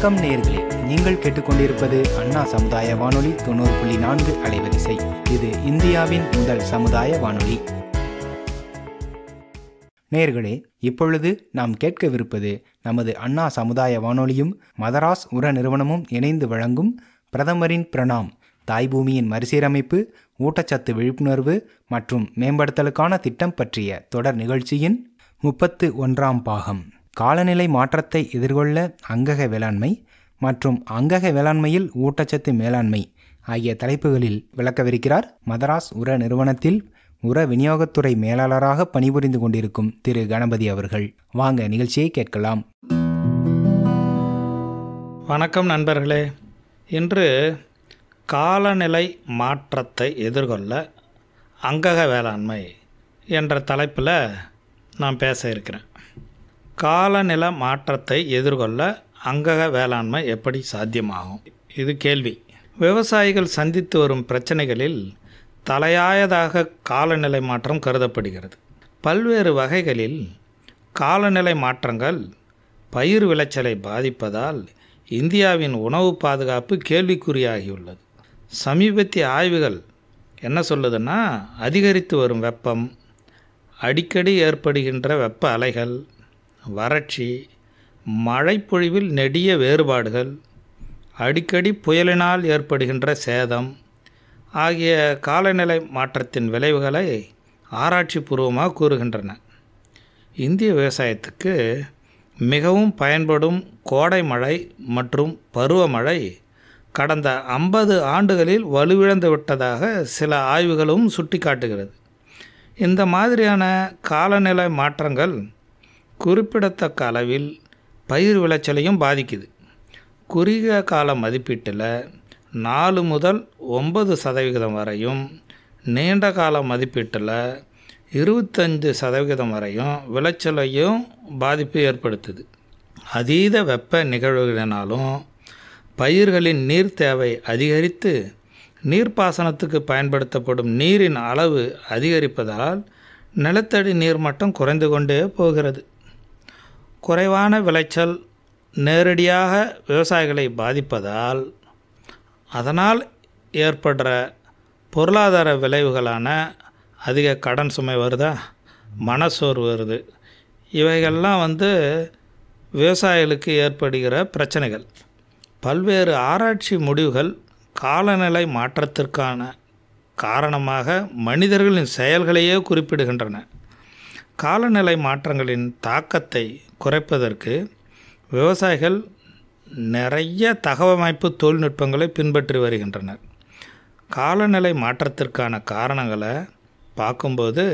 வணக்கம் நேயர்களே, நீங்கள் கேட்டுக்கொண்டிருப்பது அண்ணா சமுதாய வானொலி 90.4 அலைவரிசை. இது இந்தியாவின் முதல் சமுதாய வானொலி. நேயர்களே, இப்பொழுது நாம் கேட்கவிருப்பது நமது அண்ணா சமுதாய வானொலியும் மதராஸ் உர நிறுவனமும் இணைந்து வழங்கும் பிரதமரின் பிரணாம், தாய்பூமியின் மறுசீரமைப்பு, ஊட்டச்சத்து விழிப்புணர்வு மற்றும் மேம்படுத்தலுக்கான திட்டம் பற்றிய தொடர் நிகழ்ச்சியின் 31ஆம் பாகம். காலநிலை மாற்றத்தை எதிர்கொள்ள அங்கக வேளாண்மை மற்றும் அங்கக வேளாண்மையில் ஊட்டச்சத்து மேலாண்மை ஆகிய தலைப்புகளில் விளக்கவிருக்கிறார் மதராஸ் உர நிறுவனத்தில் உர விநியோகத்துறை மேலாளராக பணிபுரிந்து கொண்டிருக்கும் திரு கணபதி அவர்கள். வாங்க நிகழ்ச்சியை கேட்கலாம். வணக்கம் நண்பர்களே. இன்று காலநிலை மாற்றத்தை எதிர்கொள்ள அங்கக வேளாண்மை என்ற தலைப்பில் நான் பேச இருக்கிறேன். காலநிலை மாற்றத்தை எதிர்கொள்ள அங்கக வேளாண்மை எப்படி சாத்தியமாகும்? இது கேள்வி. விவசாயிகள் சந்தித்து வரும் பிரச்சனைகளில் தலையாயதாக காலநிலை மாற்றம் கருதப்படுகிறது. பல்வேறு வகைகளில் காலநிலை மாற்றங்கள் பயிர் விளைச்சலை பாதிப்பதால் இந்தியாவின் உணவு பாதுகாப்பு கேள்விக்குறியாகியுள்ளது. சமீபத்திய ஆய்வுகள் என்ன சொல்லுதுன்னா, அதிகரித்து வரும் வெப்பம், அடிக்கடி ஏற்படுகின்ற வெப்ப அலைகள், வறட்சி, மழைப்பொழிவில் நெடிய வேறுபாடுகள், அடிக்கடி புயலினால் ஏற்படுகின்ற சேதம் ஆகிய காலநிலை மாற்றத்தின் விளைவுகளை ஆராய்ச்சி பூர்வமாக கூறுகின்றன. இந்திய விவசாயத்துக்கு மிகவும் பயன்படும் கோடை மழை மற்றும் பருவமழை கடந்த 50 ஆண்டுகளில் வலுவிழந்து விட்டதாக சில ஆய்வுகளும் சுட்டி காட்டுகிறது. இந்த மாதிரியான காலநிலை மாற்றங்கள் குறிப்பிடத்தக்க அளவில் பயிர் விளைச்சலையும் பாதிக்குது. குறுகிய கால மதிப்பீட்டில் 4 முதல் 9% வரையும், நீண்ட கால மதிப்பீட்டில் 25% வரையும் விளைச்சலையும் பாதிப்பு ஏற்படுத்துது. அதீத வெப்ப நிகழ்வுகளினாலும் பயிர்களின் நீர் தேவை அதிகரித்து நீர்ப்பாசனத்துக்கு பயன்படுத்தப்படும் நீரின் அளவு அதிகரிப்பதால் நிலத்தடி நீர்மட்டம் குறைந்து கொண்டே போகிறது. குறைவான விளைச்சல் நேரடியாக விவசாயிகளை பாதிப்பதால் அதனால் ஏற்படுற பொருளாதார விளைவுகளான அதிக கடன் சுமை வருதா, மனசோர்வு வருது. இவைகள்லாம் விவசாயிகளுக்கு ஏற்படுகிற பிரச்சனைகள். பல்வேறு ஆராய்ச்சி முடிவுகள் காலநிலை மாற்றத்திற்கான காரணமாக மனிதர்களின் செயல்களையே குறிப்பிடுகின்றன. காலநிலை மாற்றங்களின் தாக்கத்தை குறைப்பதற்கு விவசாயிகள் நிறைய தகவமைப்பு தொழில்நுட்பங்களை பின்பற்றி வருகின்றனர். காலநிலை மாற்றத்திற்கான காரணங்களை பார்க்கும்போது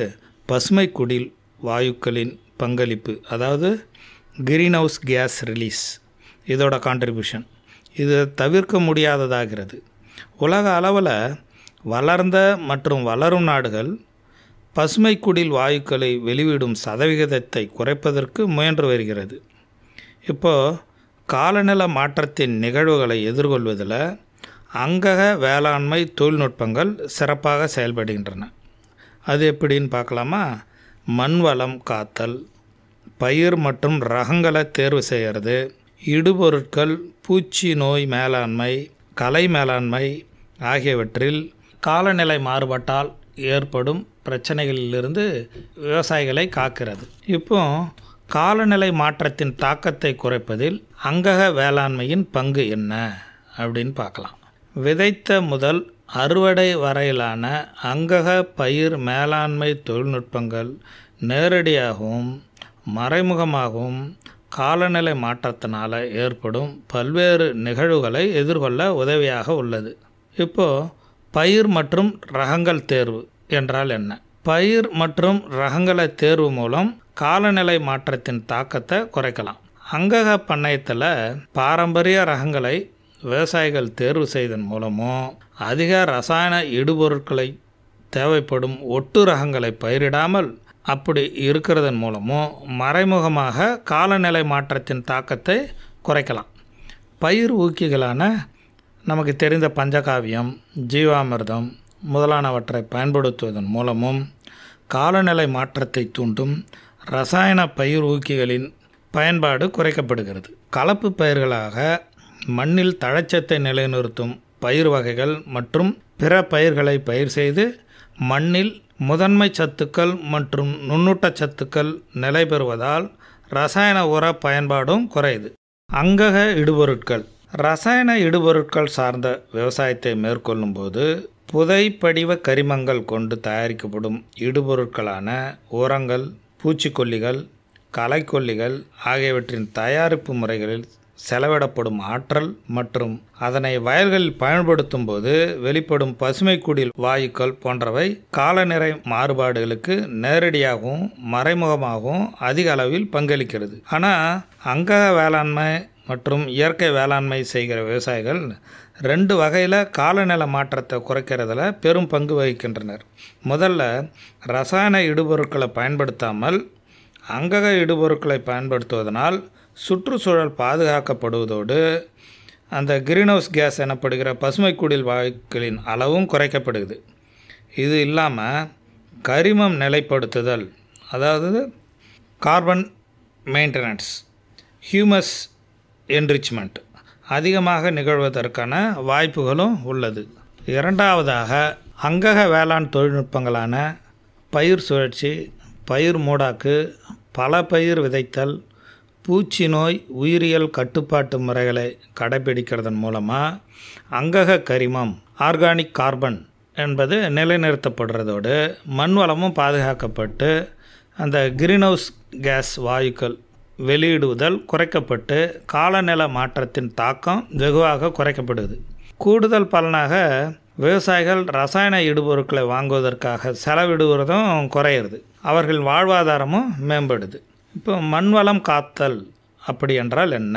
பசுமை குடில் வாயுக்களின் பங்களிப்பு, அதாவது கிரீன் ஹவுஸ் கேஸ் ரிலீஸ், இதோட கான்ட்ரிபியூஷன் இது தவிர்க்க முடியாததாகிறது. உலக அளவில் வளர்ந்த மற்றும் வளரும் நாடுகள் பசுமை குடில் வாயுக்களை வெளிவிடும் சதவிகிதத்தை குறைப்பதற்கு முயன்று வருகிறது. இப்போது காலநிலை மாற்றத்தின் நிகழ்வுகளை எதிர்கொள்வதில் அங்கக வேளாண்மை தொழில்நுட்பங்கள் சிறப்பாக செயல்படுகின்றன. அது எப்படின்னு பார்க்கலாமா? மண் வளம் காத்தல், பயிர் மற்றும் ரகங்களை தேர்வு செய்கிறது, இடுபொருட்கள், பூச்சி நோய் மேலாண்மை, கலை மேலாண்மை ஆகியவற்றில் காலநிலை மாறுபாட்டால் ஏற்படும் பிரச்சனைகளிலிருந்து விவசாயிகளை காக்கிறது. இப்போ காலநிலை மாற்றத்தின் தாக்கத்தை குறைப்பதில் அங்கக வேளாண்மையின் பங்கு என்ன அப்படின்னு பார்க்கலாம். விதைத்த முதல் அறுவடை வரையிலான அங்கக பயிர் மேலாண்மை தொழில்நுட்பங்கள் நேரடியாகவும் மறைமுகமாகவும் காலநிலை மாற்றத்தினால் ஏற்படும் பல்வேறு நிகழ்வுகளை எதிர்கொள்ள உதவியாக உள்ளது. இப்போது பயிர் மற்றும் ரகங்கள் தேர்வு என்றால் என்ன? பயிர் மற்றும் ரகங்களை தேர்வு மூலம் காலநிலை மாற்றத்தின் தாக்கத்தை குறைக்கலாம். அங்கக பண்ணையத்தில் பாரம்பரிய ரகங்களை விவசாயிகள் தேர்வு செய்தன் மூலமும் அதிக ரசாயன இடுபொருட்களை தேவைப்படும் ஒட்டு ரகங்களை பயிரிடாமல் அப்படி இருக்கிறதன் மூலமும் மறைமுகமாக காலநிலை மாற்றத்தின் தாக்கத்தை குறைக்கலாம். பயிர் ஊக்கிகளான நமக்கு தெரிந்த பஞ்சகாவியம், ஜீவாமிர்தம் முதலானவற்றை பயன்படுத்துவதன் மூலமும் காலநிலை மாற்றத்தை தூண்டும் ரசாயன பயிர் ஊக்கிகளின் பயன்பாடு குறைக்கப்படுகிறது. கலப்பு பயிர்களாக மண்ணில் தழைச்சத்தை நிலைநிறுத்தும் பயிர் வகைகள் மற்றும் பிற பயிர்களை பயிர் செய்து மண்ணில் முதன்மை சத்துக்கள் மற்றும் நுண்ணூட்ட சத்துக்கள் நிலை பெறுவதால் ரசாயன உர பயன்பாடும் குறையுது. அங்கக இடுபொருட்கள். ரசாயன இடுபொருட்கள் சார்ந்த விவசாயத்தை மேற்கொள்ளும் போது புதைப்படிவ கரிமங்கள் கொண்டு தயாரிக்கப்படும் இடுபொருட்களான உரங்கள், பூச்சிக்கொல்லிகள், களைக்கொல்லிகள் ஆகியவற்றின் தயாரிப்பு முறைகளில் செலவிடப்படும் ஆற்றல் மற்றும் அதனை வயல்களில் பயன்படுத்தும் போது வெளிப்படும் பசுமைக்குடில் வாயுக்கள் போன்றவை காலநிலை மாறுபாடுகளுக்கு நேரடியாகவும் மறைமுகமாகவும் அதிக அளவில் பங்களிக்கிறது. ஆனால் அங்கக வேளாண்மை மற்றும் இயற்கை வேளாண்மை செய்கிற விவசாயிகள் 2 வகையில் காலநிலை மாற்றத்தை குறைக்கிறதுல பெரும் பங்கு வகிக்கின்றனர். முதல்ல ரசாயன இடுபொருட்களை பயன்படுத்தாமல் அங்கக இடுபொருட்களை பயன்படுத்துவதனால் சுற்றுச்சூழல் பாதுகாக்கப்படுவதோடு அந்த கிரீன்ஹவுஸ் கேஸ் எனப்படுகிற பசுமைக்குடில் வாயுக்களின் அளவும் குறைக்கப்படுகிறது. இது இல்லாமல் கரிமம் நிலைப்படுத்துதல், அதாவது கார்பன் மெயின்டெனன்ஸ், ஹியூமஸ் என்ரிச்மெண்ட் அதிகமாக நிகழ்வதற்கான வாய்ப்புகளும் உள்ளது. இரண்டாவதாக அங்கக வேளாண் தொழில்நுட்பங்களான பயிர் சுழற்சி, பயிர் மூடாக்கு, பல பயிர் விதைத்தல், பூச்சி நோய் உயிரியல் கட்டுப்பாட்டு முறைகளை கடைபிடிக்கிறதன் மூலமாக அங்கக கரிமம் ஆர்கானிக் கார்பன் என்பது நிலைநிறுத்தப்படுறதோடு மண் வளமும் பாதுகாக்கப்பட்டு அந்த கிரீன்ஹவுஸ் கேஸ் வாயுக்கள் வெளியிடுதல் குறைக்கப்பட்டு காலநிலை மாற்றத்தின் தாக்கம் வெகுவாக குறைக்கப்படுது. கூடுதல் பலனாக விவசாயிகள் ரசாயன இடுபொருட்களை வாங்குவதற்காக செலவிடுவதும் குறையிறது, அவர்கள் வாழ்வாதாரமும் மேம்படுது. இப்போ மண் வளம் காத்தல் அப்படி என்றால் என்ன?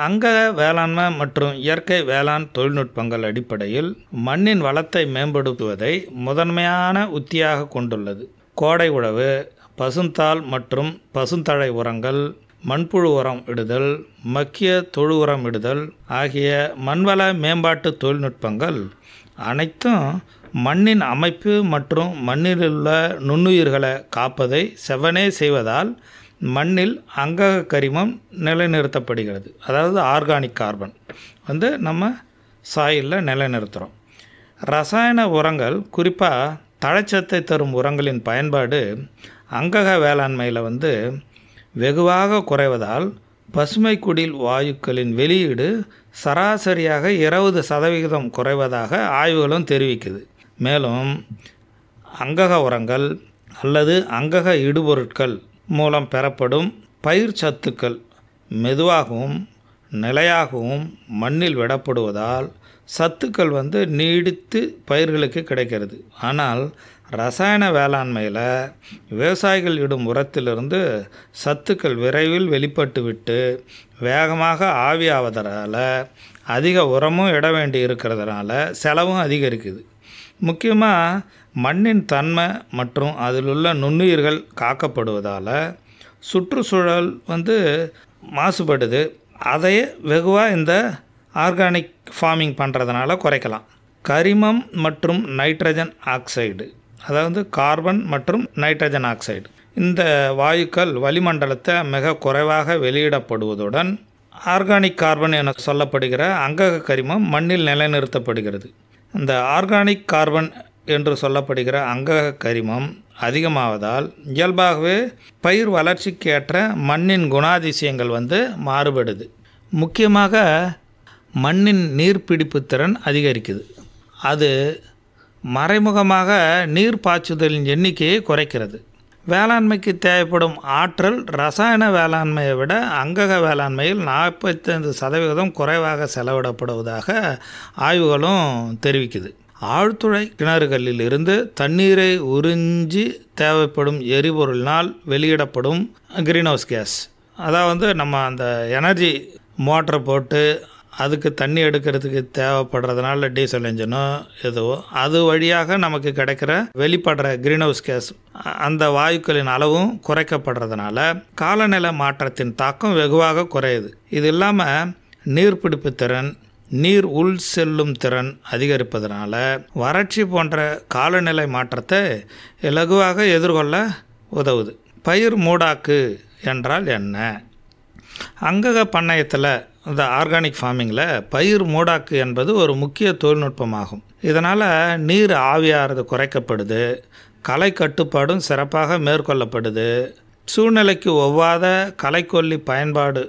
அங்கக வேளாண்மை மற்றும் இயற்கை வேளாண் தொழில்நுட்பங்கள் அடிப்படையில் மண்ணின் வளத்தை மேம்படுத்துவதை முதன்மையான உத்தியாக கொண்டுள்ளது. கோடை உழவு, பசுந்தாள் மற்றும் பசுந்தழை உரங்கள், மண்புழு உரம் இடுதல், மக்கிய தொழு உரம் இடுதல் ஆகிய மண்வள மேம்பாட்டு தொழில்நுட்பங்கள் அனைத்தும் மண்ணின் அமைப்பு மற்றும் மண்ணிலுள்ள நுண்ணுயிர்களை காப்பதை செவ்வனே செய்வதால் மண்ணில் அங்கக கரிமம் நிலைநிறுத்தப்படுகிறது. அதாவது ஆர்கானிக் கார்பன் நம்ம சாயிலில் நிலைநிறுத்துகிறோம். ரசாயன உரங்கள், குறிப்பாக தழைச்சத்தை தரும் உரங்களின் பயன்பாடு அங்கக வேளாண்மையில் வெகுவாக குறைவதால் பசுமைக்குடில் வாயுக்களின் வெளியீடு சராசரியாக 20% குறைவதாக ஆய்வுகளும் தெரிவிக்குது. மேலும் அங்கக உரங்கள் அல்லது அங்கக இடுபொருட்கள் மூலம் பெறப்படும் பயிர் சத்துக்கள் மெதுவாகவும் நிலையாகவும் மண்ணில் விடப்படுவதால் சத்துக்கள் நீடித்து பயிர்களுக்கு கிடைக்கிறது. ஆனால் ரசாயன வேளாண்மையில் விவசாயிகள் இடும் உரத்திலிருந்து சத்துக்கள் விரைவில் வெளிப்பட்டுவிட்டு வேகமாக ஆவியாவதனால அதிக உரமும் இட வேண்டி இருக்கிறதுனால செலவும் அதிகரிக்குது. முக்கியமாக மண்ணின் தன்மை மற்றும் அதில் உள்ள நுண்ணுயிர்கள் காக்கப்படுவதால் சுற்றுச்சூழல் மாசுபடுது. அதையே வெகுவாக இந்த ஆர்கானிக் ஃபார்மிங் பண்ணுறதுனால குறைக்கலாம். கரிமம் மற்றும் நைட்ரஜன் ஆக்சைடு, அதாவது கார்பன் மற்றும் நைட்ரஜன் ஆக்சைடு, இந்த வாயுக்கள் வளிமண்டலத்தை மிக குறைவாக வெளியிடப்படுவதுடன் ஆர்கானிக் கார்பன் என சொல்லப்படுகிற அங்கக கரிமம் மண்ணில் நிலைநிறுத்தப்படுகிறது. இந்த ஆர்கானிக் கார்பன் என்று சொல்லப்படுகிற அங்கக கரிமம் அதிகமாவதால் இயல்பாகவே பயிர் வளர்ச்சிக்கேற்ற மண்ணின் குணாதிசயங்கள் மாறுபடுது. முக்கியமாக மண்ணின் நீர்பிடிப்பு திறன் அதிகரிக்குது. அது மறைமுகமாக நீர் பாய்ச்சுதலின் எண்ணிக்கையை குறைக்கிறது. வேளாண்மைக்கு தேவைப்படும் ஆற்றல் ரசாயன வேளாண்மையை விட அங்கக வேளாண்மையில் 45% குறைவாக செலவிடப்படுவதாக ஆய்வுகளும் தெரிவிக்குது. ஆழ்துளை கிணறுகளில் இருந்து தண்ணீரை உறிஞ்சி தேவைப்படும் எரிபொருளினால் வெளியிடப்படும் கிரீன்ஹவுஸ் கேஸ், அதாவது நம்ம அந்த எனர்ஜி மோட்டரை போட்டு அதுக்கு தண்ணி எடுக்கிறதுக்கு தேவைப்படுறதுனால டீசல் இன்ஜினோ எதுவோ அது வழியாக நமக்கு கிடைக்கிற வெளிப்படுற கிரீன்ஹவுஸ் கேஸ் அந்த வாயுக்களின் அளவும் குறைக்கப்படுறதுனால காலநிலை மாற்றத்தின் தாக்கம் வெகுவாக குறையுது. இது இல்லாமல் நீர்பிடிப்பு திறன், நீர் உள் செல்லும் திறன் அதிகரிப்பதனால வறட்சி போன்ற காலநிலை மாற்றத்தை இலகுவாக எதிர்கொள்ள உதவுது. பயிர் மூடாக்கு என்றால் என்ன? அங்கக பண்ணையத்தில் இந்த ஆர்கானிக் ஃபார்மிங்கில் பயிர் மூடாக்கு என்பது ஒரு முக்கிய தொழில்நுட்பமாகும். இதனால் நீர் ஆவியாகிறது குறைக்கப்படுது, களை கட்டுப்பாடும் சிறப்பாக மேற்கொள்ளப்படுது. சூழ்நிலைக்கு ஒவ்வாத களைக்கொல்லி பயன்பாடு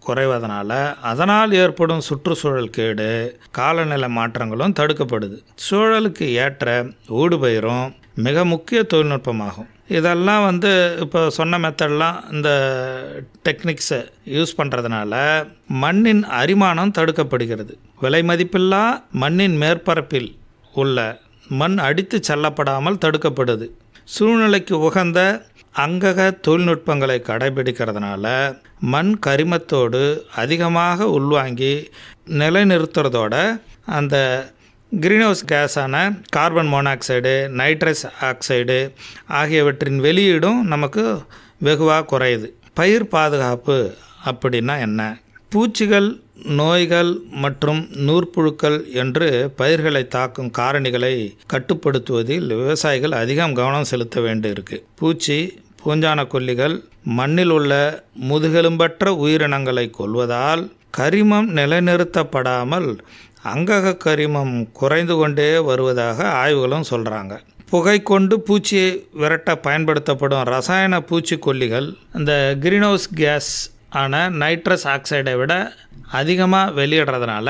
குறைவதனால அதனால் ஏற்படும் சுற்றுச்சூழல் கேடு, காலநிலை மாற்றங்களும் தடுக்கப்படுது. சூழலுக்கு ஏற்ற ஊடுபயிரும் மிக முக்கிய தொழில்நுட்பமாகும். இதெல்லாம் இப்போ சொன்ன மெத்தட்லாம் இந்த டெக்னிக்ஸை யூஸ் பண்ணுறதுனால மண்ணின் அரிமானம் தடுக்கப்படுகிறது. விலை மதிப்பில்லா மண்ணின் மேற்பரப்பில் உள்ள மண் அடித்து செல்லப்படாமல் தடுக்கப்படுது. சூழ்நிலைக்கு உகந்த அங்கக தொழில்நுட்பங்களை கடைபிடிக்கிறதுனால மண் கரிமத்தோடு அதிகமாக உள்வாங்கி நிலைநிறுத்துறதோட அந்த கிரீன்ஹவுஸ் கேஸான கார்பன் மோனாக்சைடு, நைட்ரஸ் ஆக்சைடு ஆகியவற்றின் வெளியீடும் நமக்கு வெகுவாக குறையுது. பயிர் பாதுகாப்பு அப்படின்னா என்ன? பூச்சிகள், நோய்கள் மற்றும் நூற்புழுக்கள் என்று பயிர்களை தாக்கும் காரணிகளை கட்டுப்படுத்துவதில் விவசாயிகள் அதிகம் கவனம் செலுத்த வேண்டியிருக்கு. பூச்சி, பூஞ்சான கொல்லிகள் மண்ணில் உள்ள முதுகெலும்பற்ற உயிரினங்களை கொல்வதால் கரிமம் நிலைநிறுத்தப்படாமல் அங்கக கரிமம் குறைந்து கொண்டே வருவதாக ஆய்வுகளும் சொல்கிறாங்க. புகை கொண்டு பூச்சியை விரட்ட பயன்படுத்தப்படும் ரசாயன பூச்சிக்கொல்லிகள் இந்த கிரீன்ஹவுஸ் கேஸ் ஆன நைட்ரஸ் ஆக்சைடை விட அதிகமாக வெளியிடுறதுனால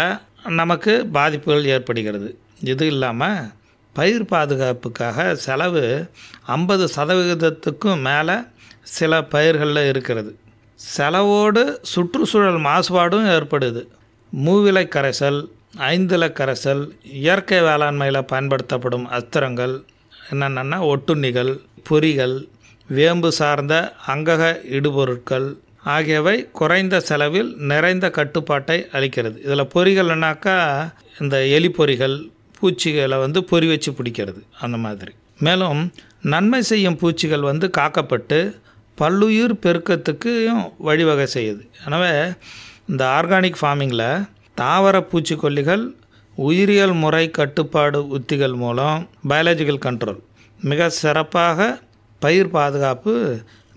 நமக்கு பாதிப்புகள் ஏற்படுகிறது. இது இல்லாமல் பயிர் பாதுகாப்புக்காக செலவு 50% மேலே சில பயிர்களில் இருக்கிறது. செலவோடு சுற்றுச்சூழல் மாசுபாடும் ஏற்படுது. மூவிலை கரைசல், ஐந்தில கரைசல், இயற்கை வேளாண்மையில் பயன்படுத்தப்படும் அஸ்திரங்கள் என்னென்னா ஒட்டுண்ணிகள், பொறிகள், வேம்பு சார்ந்த அங்கக இடுபொருட்கள் ஆகியவை குறைந்த செலவில் நிறைந்த கட்டுப்பாட்டை அளிக்கிறது. இதில் பொறிகள்னாக்கா இந்த எலி பொறிகள், பூச்சிகளை பொறி வச்சு பிடிக்கிறது அந்த மாதிரி. மேலும் நன்மை செய்யும் பூச்சிகள் காக்கப்பட்டு பல்லுயிர் பெருக்கத்துக்கும் வழிவகை செய்யுது. எனவே இந்த ஆர்கானிக் ஃபார்மிங்கில் தாவர பூச்சிக்கொல்லிகள், உயிரியல் முறை கட்டுப்பாடு உத்திகள் மூலம் பயாலஜிக்கல் கண்ட்ரோல் மிக சிறப்பாக பயிர் பாதுகாப்பு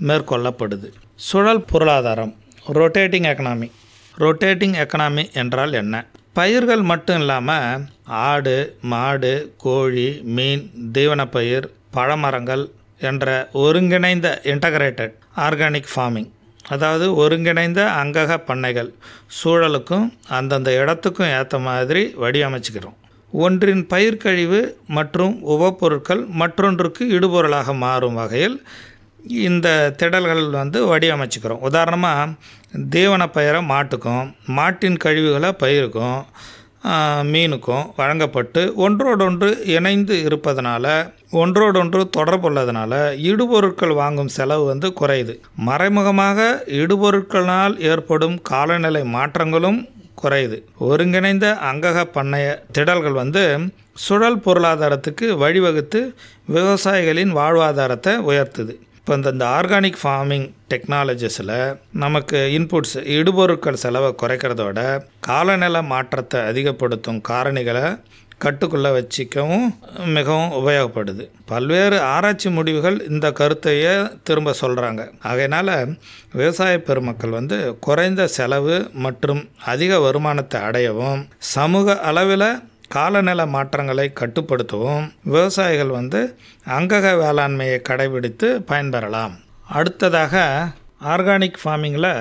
மேற்கொள்ளப்படுது. சுழல் பொருளாதாரம், ரொட்டேட்டிங் எக்கனாமி. ரொட்டேட்டிங் எக்கனாமி என்றால் என்ன? பயிர்கள் மட்டும் இல்லாமல் ஆடு, மாடு, கோழி, மீன், தீவனப்பயிர், பழமரங்கள் என்ற ஒருங்கிணைந்த இன்டகிரேட்டட் ஆர்கானிக் ஃபார்மிங், அதாவது ஒருங்கிணைந்த அங்கக பண்ணைகள் சூழலுக்கும் அந்தந்த இடத்துக்கும் ஏற்ற மாதிரி வடிவமைச்சுக்கிறோம். ஒன்றின் பயிர்க்கழிவு மற்றும் உபப்பொருட்கள் மற்றொன்றுக்கு இடுபொருளாக மாறும் வகையில் இந்த திடல்கள் வடிவமைச்சுக்கிறோம். உதாரணமாக தீவனப்பயிரை மாட்டுக்கும், மாட்டின் கழிவுகளை பயிருக்கும், மீனுக்கும் வழங்கப்பட்டு ஒன்றோடொன்று இணைந்து இருப்பதனால, ஒன்றோடொன்று தொடர்புள்ளதுனால இடுபொருட்கள் வாங்கும் செலவு குறையுது. மறைமுகமாக இடுபொருட்களினால் ஏற்படும் காலநிலை மாற்றங்களும் குறையுது. ஒருங்கிணைந்த அங்கக பண்ணைய திடல்கள் சுழல் பொருளாதாரத்துக்கு வழிவகுத்து விவசாயிகளின் வாழ்வாதாரத்தை உயர்த்துது. இப்போ இந்த ஆர்கானிக் ஃபார்மிங் டெக்னாலஜிஸில் நமக்கு இன்புட்ஸ், இடுபொருட்கள் செலவை குறைக்கிறதோட காலநிலை மாற்றத்தை அதிகப்படுத்தும் காரணிகளை கட்டுக்குள்ளே வச்சிக்கவும் மிகவும் உபயோகப்படுது. பல்வேறு ஆராய்ச்சி முடிவுகள் இந்த கருத்தையே திரும்ப சொல்கிறாங்க. ஆகையினால் விவசாய பெருமக்கள் குறைந்த செலவு மற்றும் அதிக வருமானத்தை அடையவும், சமூக அளவில் காலநிலை மாற்றங்களை கட்டுப்படுத்தவும் விவசாயிகள் அங்கக வேளாண்மையை கடைபிடித்து பயன்பெறலாம். அடுத்ததாக ஆர்கானிக் ஃபார்மிங்கில்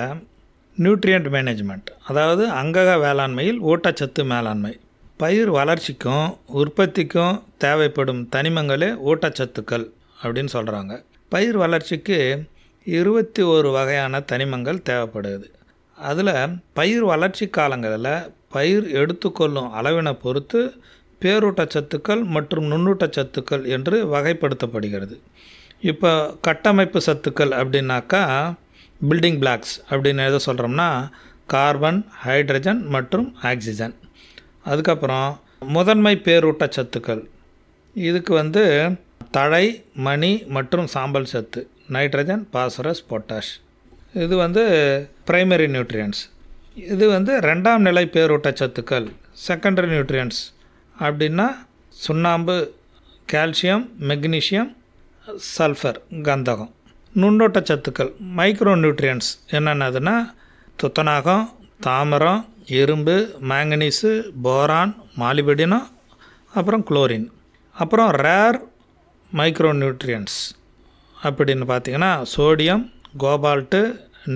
நியூட்ரியன்ட் மேனேஜ்மெண்ட், அதாவது அங்கக வேளாண்மையில் ஊட்டச்சத்து மேலாண்மை. பயிர் வளர்ச்சிக்கும் உற்பத்திக்கும் தேவைப்படும் தனிமங்களே ஊட்டச்சத்துக்கள் அப்படின்னு சொல்கிறாங்க. பயிர் வளர்ச்சிக்கு 21 வகையான தனிமங்கள் தேவைப்படுது. அதில் பயிர் வளர்ச்சி காலங்களில் பயிர் எடுத்துக்கொள்ளும் அளவினை பொறுத்து பேரூட்டச்சத்துக்கள் மற்றும் நுண்ணூட்டச்சத்துக்கள் என்று வகைப்படுத்தப்படுகிறது. இப்போ கட்டமைப்பு சத்துக்கள் அப்படின்னாக்கா பில்டிங் பிளாக்ஸ் அப்படின்னு எதை சொல்கிறோம்னா கார்பன், ஹைட்ரஜன் மற்றும் ஆக்சிஜன். அதுக்கப்புறம் முதன்மை பேரூட்டச்சத்துக்கள், இதுக்கு தழை, மணி மற்றும் சாம்பல் சத்து, நைட்ரஜன், பாஸ்பரஸ், பொட்டாஷ். இது பிரைமரி நியூட்ரியன்ஸ். இது ரெண்டாம் நிலை பேரூட்டச்சத்துக்கள், செகண்டரி நியூட்ரியன்ஸ் அப்படின்னா சுண்ணாம்பு, கால்சியம், மெக்னீஷியம், சல்ஃபர், கந்தகம். நுண்ணூட்டச்சத்துக்கள் மைக்ரோ நியூட்ரியன்ஸ் என்னென்னதுன்னா துத்தநாகம், தாமிரம், இரும்பு, மேங்கனீஸு, போரான், மாலிபெடினம், அப்புறம் குளோரின். அப்புறம் ரேர் மைக்ரோநியூட்ரியன்ஸ் அப்படின்னு பார்த்திங்கன்னா சோடியம், கோபால்ட்டு,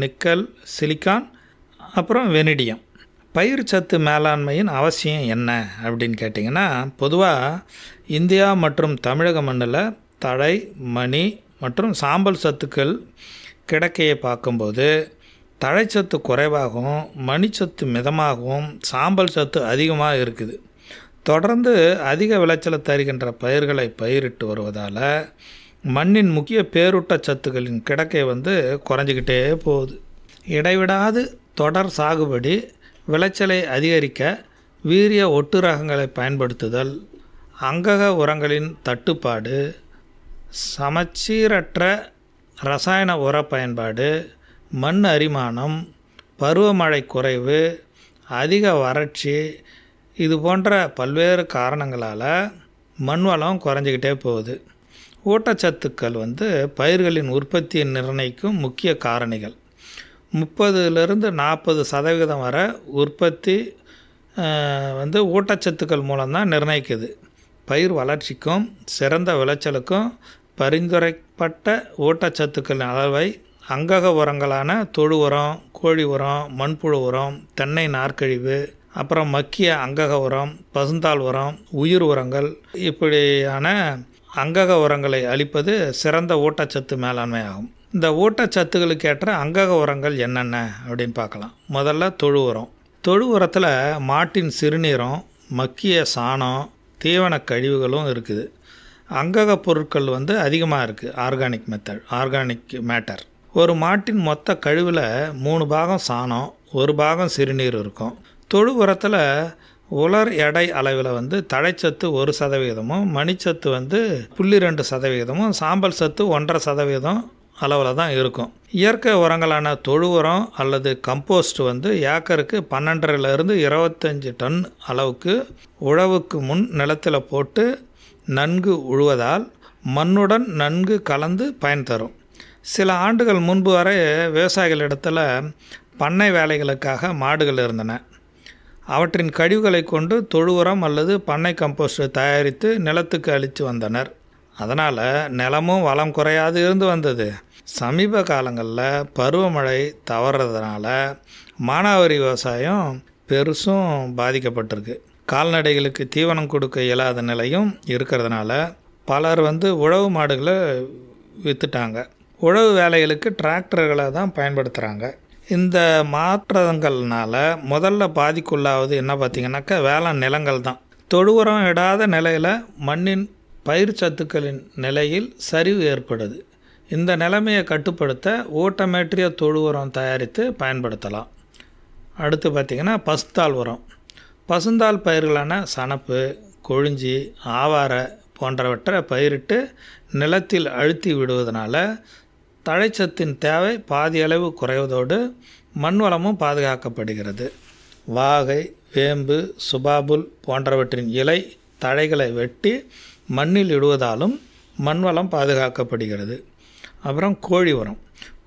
நிக்கல், சிலிக்கான், அப்புறம் வெனிடியம். பயிர் சத்து மேலாண்மையின் அவசியம் என்ன அப்படின்னு கேட்டிங்கன்னா, பொதுவாக இந்தியா மற்றும் தமிழக மண்ணில் தழை, மணி மற்றும் சாம்பல் சத்துக்கள் கிடைக்கையை பார்க்கும்போது தழைச்சத்து குறைவாகவும் மணிச்சத்து மிதமாகவும் சாம்பல் சத்து அதிகமாக இருக்குது. தொடர்ந்து அதிக விளைச்சலை தருகின்ற பயிர்களை பயிரிட்டு வருவதால் மண்ணின் முக்கிய பேரூட்ட சத்துக்களின் கிடைக்கை குறைஞ்சிக்கிட்டே போகுது. இடைவிடாது தொடர் சாகுபடி விளைச்சலை அதிகரிக்க வீரிய ஒட்டு ரகங்களை பயன்படுத்துதல், அங்கக உரங்களின் தட்டுப்பாடு, சமச்சீரற்ற ரசாயன உர பயன்பாடு, மண் அரிமானம், பருவமழை குறைவு, அதிக வறட்சி, இது போன்ற பல்வேறு காரணங்களால் மண் வளம் குறைஞ்சிக்கிட்டே போகுது. ஊட்டச்சத்துக்கள் பயிர்களின் உற்பத்தியை நிர்ணயிக்கும் முக்கிய காரணிகள். 30-40% வரை உற்பத்தி ஊட்டச்சத்துக்கள் மூலம்தான் நிர்ணயிக்குது. பயிர் வளர்ச்சிக்கும் சிறந்த விளைச்சலுக்கும் பரிந்துரைப்பட்ட ஊட்டச்சத்துக்களின் அளவை அங்கக உரங்களான தொழு உரம், கோழி உரம், மண்புழு உரம், தென்னை நார்க்கழிவு, அப்புறம் மக்கிய அங்கக உரம், பசுந்தாள் உரம், உயிர் உரங்கள், இப்படியான அங்கக உரங்களை அளிப்பது சிறந்த ஊட்டச்சத்து மேலாண்மை ஆகும். இந்த ஊட்டச்சத்துக்களுக்கு ஏற்ற அங்கக உரங்கள் என்னென்ன அப்படின்னு பார்க்கலாம். முதல்ல தொழு உரம். தொழு உரத்தில் மாட்டின் சிறுநீரம், மக்கிய சாணம், தீவன கழிவுகளும் இருக்குது. அங்கக பொருட்கள் அதிகமாக இருக்குது. Organic matter. ஒரு மாட்டின் மொத்த கழிவில் 3 பாகம் சாணம், 1 பாகம் சிறுநீர் இருக்கும். தொழு உரத்தில் உலர் எடை அளவில் தழைச்சத்து 1%, மணிச்சத்து 0.2%, சாம்பல் சத்து 1.5% அளவில் தான் இருக்கும். இயற்கை உரங்களான தொழு உரம் அல்லது கம்போஸ்ட் ஏக்கருக்கு 12 to 25 டன் அளவுக்கு உழவுக்கு முன் நிலத்தில் போட்டு நன்கு உழுவதால் மண்ணுடன் நன்கு கலந்து பயன் தரும். சில ஆண்டுகள் முன்பு வரை விவசாயிகளிடத்தில் பண்ணை வேலைகளுக்காக மாடுகள் இருந்தன. அவற்றின் கழிவுகளை கொண்டு தொழு உரம் அல்லது பண்ணை கம்போஸ்ட் தயாரித்து நிலத்துக்கு அளித்து வந்தனர். அதனால் நிலமும் வளம் குறையாது இருந்து வந்தது. சமீப காலங்களில் பருவமழை தவறுறதுனால மானாவாரி விவசாயம் பெருசும் பாதிக்கப்பட்டிருக்கு. கால்நடைகளுக்கு தீவனம் கொடுக்க இயலாத நிலையும் இருக்கிறதுனால பலர் உழவு மாடுகளை விற்றுட்டாங்க. உழவு வேலைகளுக்கு டிராக்டர்களை தான் பயன்படுத்துகிறாங்க. இந்த மாற்றங்கள்னால முதல்ல பாதிக்குள்ளாவது என்ன பார்த்திங்கனாக்கா வேளாண் நிலங்கள் தான். தொழு உரம் இடாத நிலையில் மண்ணின் பயிர் சத்துக்களின் நிலையில் சரிவு ஏற்படுது. இந்த நிலைமையை கட்டுப்படுத்த ஊட்டமேற்றிய தொழு உரம் தயாரித்து பயன்படுத்தலாம். அடுத்து பார்த்திங்கன்னா பசுந்தாள் உரம். பசுந்தாள் பயிர்களான சணப்பு, கொழிஞ்சி, ஆவாரை போன்றவற்றை பயிரிட்டு நிலத்தில் அழுத்தி விடுவதனால தழைச்சத்தின் தேவை பாதியளவு குறைவதோடு மண் வளமும் பாதுகாக்கப்படுகிறது. வாகை, வேம்பு, சுபாபுல் போன்றவற்றின் இலை தழைகளை வெட்டி மண்ணில் இடுவதாலும் மண் வளம் பாதுகாக்கப்படுகிறது. அப்புறம் கோழி உரம்.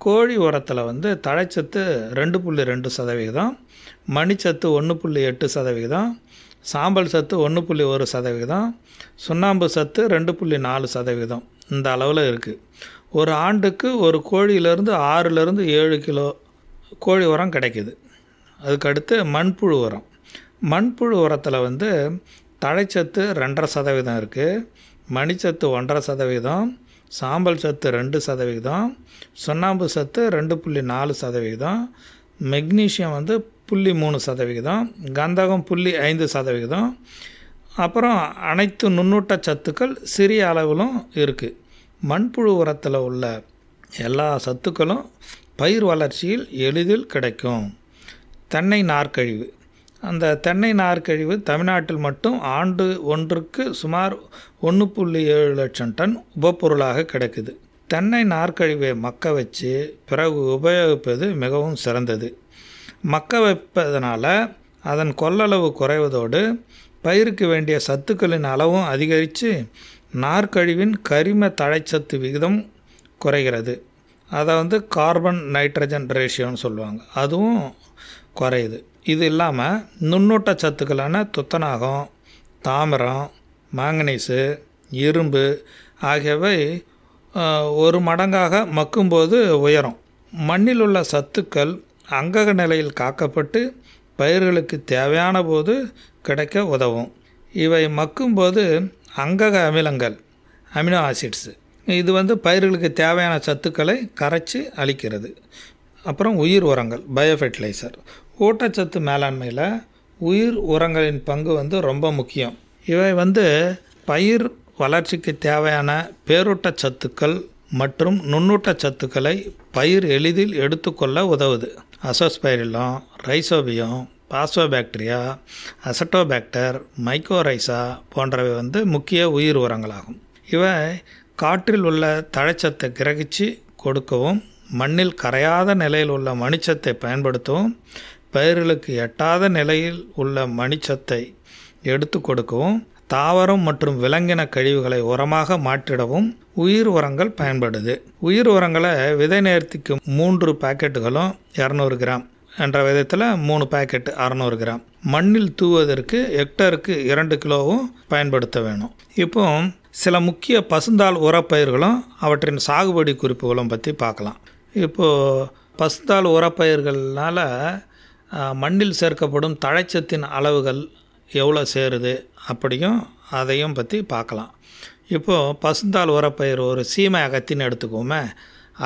கோழி உரத்தில் தழைச்சத்து 2.2%, மணிச்சத்து 1.8%, சாம்பல் சத்து 1.1%, சுண்ணாம்பு சத்து 2.4% இந்த அளவில் இருக்குது. ஒரு ஆண்டுக்கு ஒரு கோழியிலேருந்து 6 to 7 கிலோ கோழி உரம் கிடைக்கிது. அதுக்கடுத்து மண்புழு உரம். மண்புழு உரத்தில் தழைச்சத்து 2.5% இருக்குது, மணிச்சத்து 1.5%, சாம்பல் சத்து 2%, சுண்ணாம்பு சத்து 2.4%, மெக்னீஷியம் 0.3%, கந்தகம் 0.5%, அப்புறம் அனைத்து நுண்ணூட்ட சத்துக்கள் சிறிய அளவிலும் இருக்குது. மண்புழு உரத்தில் உள்ள எல்லா சத்துக்களும் பயிர் வளர்ச்சியில் எளிதில் கிடைக்கும். தென்னை நார்க்கழிவு. அந்த தென்னை நார்க்கழிவு தமிழ்நாட்டில் மட்டும் ஆண்டு ஒன்றுக்கு சுமார் 1.7 லட்சம் டன் உபப்பொருளாக கிடைக்குது. தென்னை நார்க்கழிவை மக்க வச்சு பிறகு உபயோகிப்பது மிகவும் சிறந்தது. மக்க வைப்பதனால அதன் கொள்ளளவு குறைவதோடு பயிருக்கு வேண்டிய சத்துக்களின் அளவும் அதிகரித்து நார்க்கழிவின் கரிம தழைச்சத்து விகிதம் குறைகிறது. அதை வந்து கார்பன் நைட்ரஜன் ரேஷியோன்னு சொல்லுவாங்க, அதுவும் குறையுது. இது இல்லாமல் நுண்ணூட்ட சத்துக்களான துத்தநாகம், தாமிரம், மாங்கனீஸு, இரும்பு ஆகியவை ஒரு மடங்காக மக்கும்போது உயரும். மண்ணில் உள்ள சத்துக்கள் அங்கக நிலையில் காக்கப்பட்டு பயிர்களுக்கு தேவையான போது கிடைக்க உதவும். இவை மக்கும்போது அங்கக அமிலங்கள், அமினோ ஆசிட்ஸு, இது வந்து பயிர்களுக்கு தேவையான சத்துக்களை கரைச்சி அளிக்கிறது. அப்புறம் உயிர் உரங்கள், பயோஃபெர்டிலைசர். ஊட்டச்சத்து மேலாண்மையில் உயிர் உரங்களின் பங்கு வந்து ரொம்ப முக்கியம். இவை வந்து பயிர் வளர்ச்சிக்கு தேவையான பேரூட்டச்சத்துக்கள் மற்றும் நுண்ணூட்டச்சத்துக்களை பயிர் எளிதில் எடுத்துக்கொள்ள உதவுது. Azospirillum, rhizobium, phosphobacteria, Azotobacter, mycorrhiza போன்றவை வந்து முக்கிய உயிர் உரங்களாகும். இவை காற்றில் உள்ள தழைச்சத்தை கிரகிச்சு கொடுக்கவும், மண்ணில் கரையாத நிலையில் உள்ள மணிச்சத்தை பயன்படுத்தவும், பயிர்களுக்கு எட்டாத நிலையில் உள்ள மணிச்சத்தை எடுத்து கொடுக்கவும், தாவரம் மற்றும் விலங்கின கழிவுகளை உரமாக மாற்றிடவும் உயிர் உரங்கள் பயன்படுது. உயிர் உரங்களை விதை நேர்த்திக்கு 3 பாக்கெட்டுகளும் 200 கிராம் என்ற விதத்தில் 3 பாக்கெட் 600 கிராம், மண்ணில் தூவதற்கு ஹெக்டருக்கு 2 கிலோவும் பயன்படுத்த வேணும். இப்போ சில முக்கிய பசுந்தாள் உரப்பயிர்களும் அவற்றின் சாகுபடி குறிப்புகளும் பற்றி பார்க்கலாம். இப்போது பசுந்தாள் உரப்பயிர்களால் மண்ணில் சேர்க்கப்படும் தழைச்சத்தின் அளவுகள் எவ்வளோ சேருது அப்படியும் அதையும் பற்றி பார்க்கலாம். இப்போது பசுந்தாள் உரப்பயிர் ஒரு சீமை அகத்தின்னு எடுத்துக்கோமே,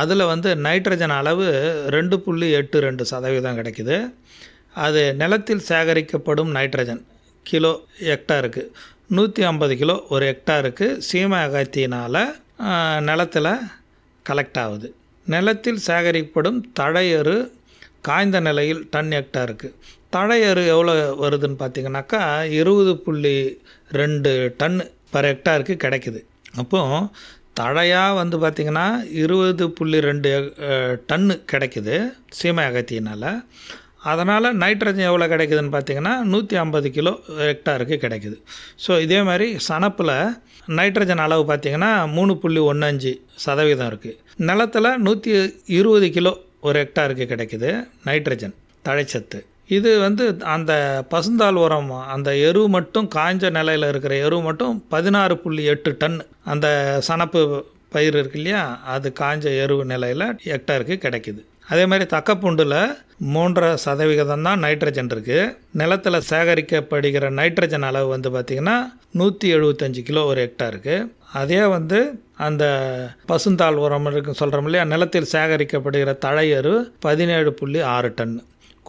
அதில் வந்து நைட்ரஜன் அளவு 2.82% கிடைக்குது. அது நிலத்தில் சேகரிக்கப்படும் நைட்ரஜன் கிலோ ஹெக்டாருக்கு 150 கிலோ ஒரு ஹெக்டாருக்கு சீமை அகத்தினால் நிலத்தில் கலெக்ட் ஆகுது. நிலத்தில் சேகரிக்கப்படும் தழையறு காய்ந்த நிலையில் டன் ஹெக்டாருக்கு தழையறு எவ்வளோ வருதுன்னு பார்த்தீங்கன்னாக்கா 20.2 டன் பர் ஹெக்டாருக்கு கிடைக்குது. அப்போது தழையாக வந்து பார்த்திங்கன்னா 20.2 டன்னு கிடைக்குது சீமை அகத்தியினால். அதனால் நைட்ரஜன் எவ்வளோ கிடைக்குதுன்னு பார்த்தீங்கன்னா 150 கிலோ ஹெக்டாருக்கு கிடைக்குது. ஸோ இதே மாதிரி சணப்பில் நைட்ரஜன் அளவு பார்த்திங்கன்னா 3.15% இருக்குது. நிலத்தில் 120 கிலோ ஒரு ஹெக்டாருக்கு கிடைக்குது நைட்ரஜன் தழைச்சத்து. இது வந்து அந்த பசுந்தாள் உரம், அந்த எரு மட்டும் காய்ஞ்ச நிலையில் இருக்கிற எரு மட்டும் 16.8 டன் அந்த சணப்பு பயிர் இருக்கு இல்லையா, அது காய்ஞ்ச எரு நிலையில் ஹெக்டாருக்கு கிடைக்குது. அதே மாதிரி தக்கப்பூண்டில் 3% தான் நைட்ரஜன் இருக்குது. நிலத்தில் சேகரிக்கப்படுகிற நைட்ரஜன் அளவு வந்து பார்த்திங்கன்னா 175 கிலோ ஒரு ஹெக்டாருக்கு. அதே வந்து அந்த பசுந்தாள் உரம் இருக்குன்னு சொல்கிறோம் இல்லையா, நிலத்தில் சேகரிக்கப்படுகிற தழையரு 17.6 டன்.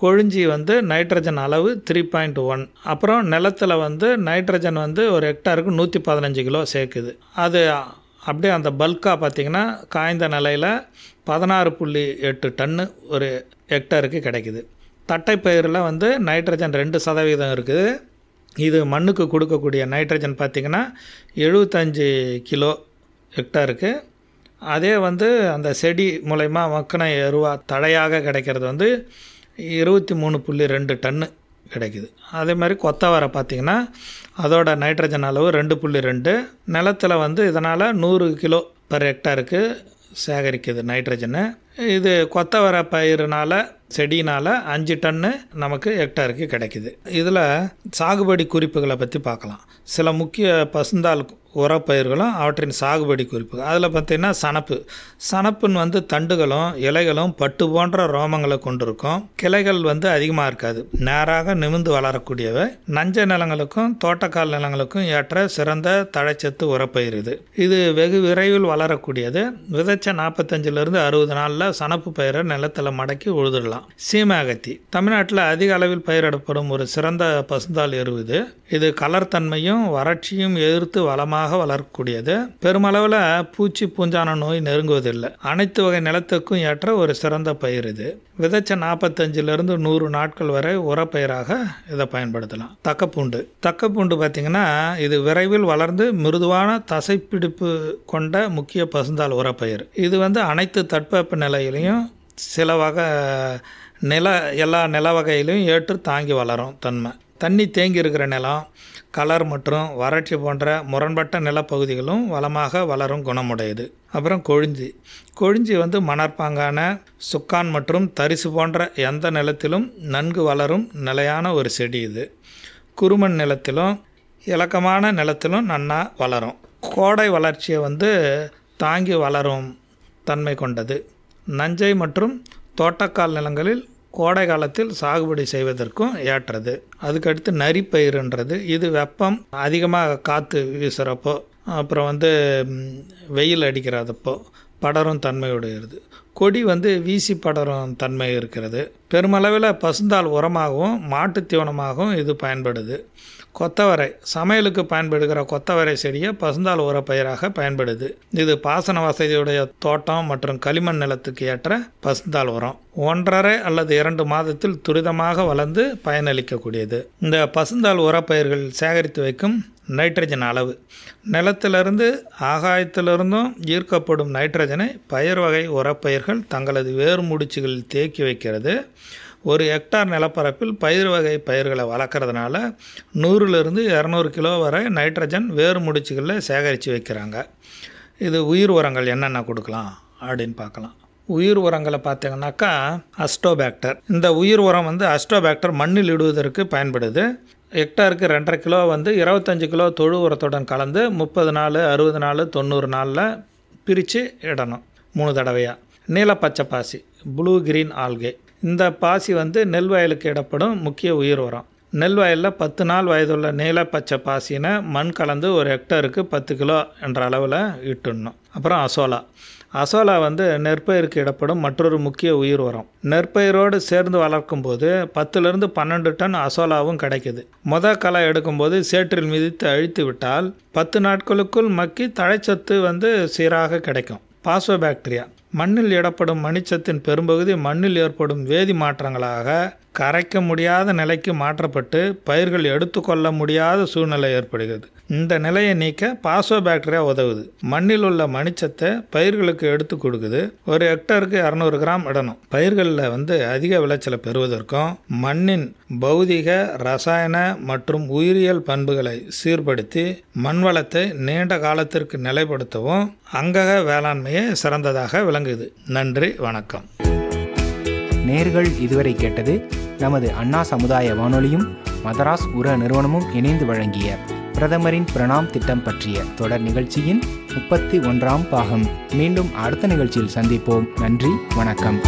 கொழிஞ்சி வந்து நைட்ரஜன் அளவு 3.1. அப்புறம் நிலத்தில் வந்து நைட்ரஜன் வந்து ஒரு ஹெக்டாருக்கு 115 கிலோ சேர்க்குது. அது அப்படியே அந்த பல்காக பார்த்திங்கன்னா காய்ந்த நிலையில் 16.8 டன்னு ஒரு ஹெக்டாருக்கு கிடைக்குது. தட்டைப்பயிரில் வந்து நைட்ரஜன் 2% இருக்குது. இது மண்ணுக்கு கொடுக்கக்கூடிய நைட்ரஜன் பார்த்திங்கன்னா 75 கிலோ ஹெக்டாருக்கு. அதே வந்து அந்த செடி மூலயமா மக்கின எருவா தழையாக கிடைக்கிறது வந்து 23.2 டன்னு கிடைக்குது. அதே மாதிரி கொத்தவரை பார்த்திங்கன்னா அதோட நைட்ரஜன் அளவு 2.2. நிலத்தில் வந்து இதனால் 100 கிலோ பர் ஹெக்டாருக்கு சேகரிக்குது நைட்ரஜனு. இது கொத்தவரை பயிரினால் செடினால் 5 டன்னு நமக்கு ஹெக்டாருக்கு கிடைக்குது. இதில் சாகுபடி குறிப்புகளை பற்றி பார்க்கலாம். சில முக்கிய பசுந்தாள் உரப்பயிர்களும் அவற்றின் சாகுபடி குறிப்புகள். அதில் பார்த்திங்கன்னா சணப்புன்னு வந்து தண்டுகளும் இலைகளும் பட்டு போன்ற ரோமங்களை கொண்டிருக்கும். கிளைகள் வந்து அதிகமாக இருக்காது, நேராக நிமிர்ந்து வளரக்கூடியவை. நஞ்ச நிலங்களுக்கும் தோட்டக்கால் நிலங்களுக்கும் ஏற்ற சிறந்த தழைச்சத்து உரப்பயிர் இது. இது வெகு விரைவில் வளரக்கூடியது. விதைச்ச 45லேருந்து 60 நாளில் சணப்பு பயிரை நிலத்தில் மடக்கி உழுதுடலாம். சீமை அகத்தி தமிழ்நாட்டில் அதிக அளவில் பயிரிடப்படும் ஒரு சிறந்த பசுந்தாள் எரு இது. இது கலர் தன்மையும் வறட்சியும் எதிர்த்து வளமாக வளரக்கூடியது. பெருமளவில் பூச்சி பூஞ்சான நோய் நெருங்குவதில்லை. அனைத்து வகை நிலத்துக்கும் ஏற்ற ஒரு சிறந்த பயிர் இது. விதைச்ச 45லேருந்து 100 நாட்கள் வரை உரப்பயிராக இதை பயன்படுத்தலாம். தக்கப்பூண்டு பார்த்திங்கன்னா இது விரைவில் வளர்ந்து மிருதுவான தசைப்பிடிப்பு கொண்ட முக்கிய பசுந்தாள் உரப்பயிர். இது வந்து அனைத்து தட்பவெப்ப நிலையிலையும் சில வகை எல்லா நில வகையிலையும் ஏற்று தாங்கி வளரும் தன்மை. தண்ணி தேங்கி இருக்கிற நிலம், கலர் மற்றும் வறட்சி போன்ற முரண்பட்ட நிலப்பகுதிகளும் வளமாக வளரும் குணமுடையது. அப்புறம் கொழிஞ்சி மணற்பாங்கான சுக்கான் மற்றும் தரிசு போன்ற எந்த நிலத்திலும் நன்கு வளரும் நிலையான ஒரு செடி இது. குறுமண் நிலத்திலும் இலக்கமான நிலத்திலும் நன்னா வளரும். கோடை வளர்ச்சியை தாங்கி வளரும் தன்மை கொண்டது. நஞ்சை மற்றும் தோட்டக்கால் நிலங்களில் கோடை காலத்தில் சாகுபடி செய்வதற்கும் ஏற்றது. அதுக்கடுத்து நரிப்பயிறுன்றது, இது வெப்பம் அதிகமாக காற்று வீசுகிறப்போ அப்புறம் வெயில் அடிக்கிறதப்போ படரும் தன்மையுடையது. கொடி வீசி படரும் தன்மை இருக்கிறது. பெருமளவில் பசுந்தாள் உரமாகவும் மாட்டுத் தீவனமாகவும் இது பயன்படுது. கொத்தவரை, சமையலுக்கு பயன்படுகிற கொத்தவரை செடியை பசுந்தாள் உர பயிராக பயன்படுது. இது பாசன வசதியுடைய தோட்டம் மற்றும் களிமண் நிலத்துக்கு ஏற்ற பசுந்தாள் உரம். 1.5 அல்லது 2 மாதத்தில் துரிதமாக வளர்ந்து பயனளிக்கக்கூடியது. இந்த பசுந்தாள் உரப்பயிர்கள் சேகரித்து வைக்கும் நைட்ரஜன் அளவு, நிலத்திலிருந்து ஆகாயத்திலிருந்தும் ஈர்க்கப்படும் நைட்ரஜனை பயிர் வகை உரப்பயிர்கள் தங்களது வேர் முடிச்சுகளில் தேக்கி வைக்கிறது. 1 ஹெக்டார் நிலப்பரப்பில் பயிர் வகை பயிர்களை வளர்க்குறதுனால 100லிருந்து 200 கிலோ வரை நைட்ரஜன் வேர் முடிச்சுகளில் சேகரித்து வைக்கிறாங்க. இது உயிர் உரங்கள் என்னென்ன கொடுக்கலாம் அப்படின்னு பார்க்கலாம். உயிர் உரங்களை பார்த்தீங்கன்னாக்கா அஸ்டோபாக்டர். இந்த உயிர் உரம் அஸ்டோபாக்டர் மண்ணில் இடுவதற்கு பயன்படுது. ஹெக்டாருக்கு 2.5 கிலோ 25 கிலோ தொழு உரத்துடன் கலந்து 30 நாள், 60 நாள், 90 நாளில் பிரித்து இடணும் 3 தடவையாக. நீலப்பச்சை பாசி, ப்ளூ கிரீன் ஆல்கே, இந்த பாசி நெல் வயலுக்கு இடப்படும் முக்கிய உயிர் உரம். நெல் வயலில் 10 நாள் வயதுள்ள நீலப்பச்சை பாசினை மண் கலந்து 1 ஹெக்டருக்கு 10 கிலோ என்ற அளவில் இட்டுடணும். அப்புறம் அசோலா நெற்பயிருக்கு இடப்படும் மற்றொரு முக்கிய உயிர் உரம். நெற்பயிரோடு சேர்ந்து வளர்க்கும் போது 10லிருந்து 12 டன் அசோலாவும் கிடைக்குது. களை எடுக்கும்போது சேற்றில் மிதித்து அழித்து விட்டால் 10 நாட்களுக்குள் மக்கி தழைச்சத்து சீராக கிடைக்கும். பாஸ்போபாக்டீரியா, மண்ணில் இடப்படும் மணிச்சத்தின் பெரும்பகுதி மண்ணில் ஏற்படும் வேதி மாற்றங்களாக கரைக்க முடியாத நிலைக்கு மாற்றப்பட்டு பயிர்கள் எடுத்துக்கொள்ள முடியாத சூழ்நிலை ஏற்படுகிறது. இந்த நிலையை நீக்க பாஸ்போபாக்டீரியா உதவுது. மண்ணில் உள்ள மணிச்சத்தை பயிர்களுக்கு எடுத்து கொடுக்குது. 1 ஹெக்டருக்கு 200 கிராம் இடணும். பயிர்களில் அதிக விளைச்சலை பெறுவதற்கும் மண்ணின் பௌதிக, ரசாயன மற்றும் உயிரியல் பண்புகளை சீர்படுத்தி மண் வளத்தை நீண்ட காலத்திற்கு நிலைப்படுத்தவும் அங்கக வேளாண்மையே சிறந்ததாக விளங்குது. நன்றி, வணக்கம். நேர்கள் இதுவரை கேட்டது நமது அண்ணா சமுதாய வானொலியும் மதராஸ் உர நிறுவனமும் இணைந்து வழங்கிய பிரதமரின் பிரணாம் திட்டம் பற்றிய தொடர் நிகழ்ச்சியின் 31ஆம் பாகம். மீண்டும் அடுத்த நிகழ்ச்சியில் சந்திப்போம். நன்றி, வணக்கம்.